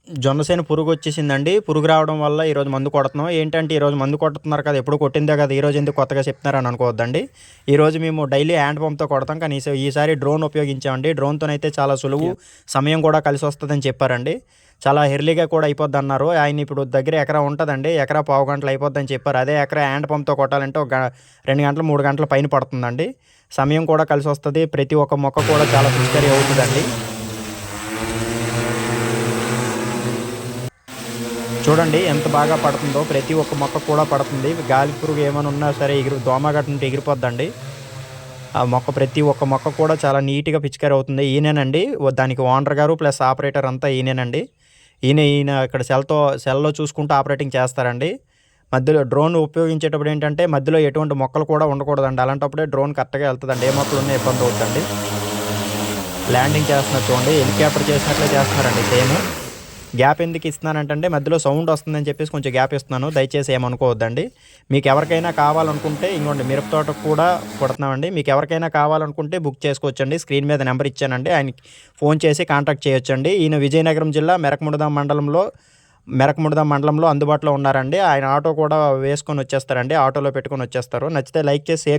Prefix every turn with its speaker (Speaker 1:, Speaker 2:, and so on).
Speaker 1: జొన్నసేను పురుగు వచ్చేసిందండి. పురుగు రావడం వల్ల ఈరోజు మందు కొడుతున్నాం. ఏంటంటే ఈరోజు మందు కొడుతున్నారు కదా! ఎప్పుడు కొట్టిందే కదా! ఈరోజు ఎందుకు కొత్తగా చెప్తున్నారని అనుకోవద్దండి. ఈరోజు మేము డైలీ హ్యాండ్ పంప్‌తో కొడతాం. కానీ ఈసారి డ్రోన్ ఉపయోగించామండి. డ్రోన్‌తోనైతే చాలా సులువు, సమయం కూడా కలిసొస్తదని చెప్పారండి. చాలా ఎర్లీగా కూడా అయిపోద్దన్నారు. ఆయన ఇప్పుడు దగ్గర ఎకరా ఉంటదండి. ఎకరా పావు గంటలో అయిపోద్దని చెప్పారు. అదే ఎకరా హ్యాండ్ పంప్‌తో కొట్టాలంటే 2 గంటలు, 3 గంటల పైన పడుతుందండి. సమయం కూడా కలిసొస్తది. ప్రతి ఒక్క మొక్క కూడా చాలా పిచికారీ అవుతదండి. చూడండి ఎంత బాగా పడుతుందో, ప్రతి ఒక్క మొక్క కూడా పడుతుంది. గాలి పురుగు ఏమైనా ఉన్నా సరే దోమ గట్ట ఉంటే ఎగిరిపోద్దండి. ఆ మొక్క ప్రతి ఒక్క మొక్క కూడా చాలా నీట్‌గా పిచికారీ అవుతుంది. ఈయనేనండి దానికి ఓనర్ గారు ప్లస్ ఆపరేటర్ అంతా ఈయనేనండి. ఈయన ఇక్కడ సెల్‌లో చూసుకుంటూ ఆపరేటింగ్ చేస్తారండి. మధ్యలో డ్రోన్ ఉపయోగించేటప్పుడు ఏంటంటే మధ్యలో ఎటువంటి మొక్కలు కూడా ఉండకూడదండి. అలాంటప్పుడే డ్రోన్ కరెక్ట్‌గా ఎళ్తదండి. ఏ మొక్కలున్నా ఇబ్బంది అవుద్దండి. ల్యాండింగ్ చేస్తున్నారు చూడండి. హెలికాప్టర్ చేసినట్లే చేస్తున్నారండి సేమ్. గ్యాప్ ఎందుకు ఇస్తున్నానంటే మధ్యలో సౌండ్ వస్తుందని చెప్పేసి కొంచెం గ్యాప్ ఇస్తున్నాను. దయచేసి ఏమనుకోవద్దండి. మీకు ఎవరికైనా కావాలనుకుంటే ఇంకోండి మిరప తోటకు కూడా కొడుతున్నామండి. మీకు ఎవరికైనా కావాలనుకుంటే బుక్ చేసుకోవచ్చండి. స్క్రీన్ మీద నెంబర్ ఇచ్చానండి. ఆయనకి ఫోన్ చేసి కాంటాక్ట్ చేయొచ్చండి. ఈయన విజయనగరం జిల్లా మెరకముడిదాం మండలంలో అందుబాటులో ఉన్నారండి. ఆయన ఆటో కూడా వేసుకొని వచ్చేస్తారండి. ఆటోలో పెట్టుకొని వచ్చేస్తారు. నచ్చితే లైక్ చేసి షేర్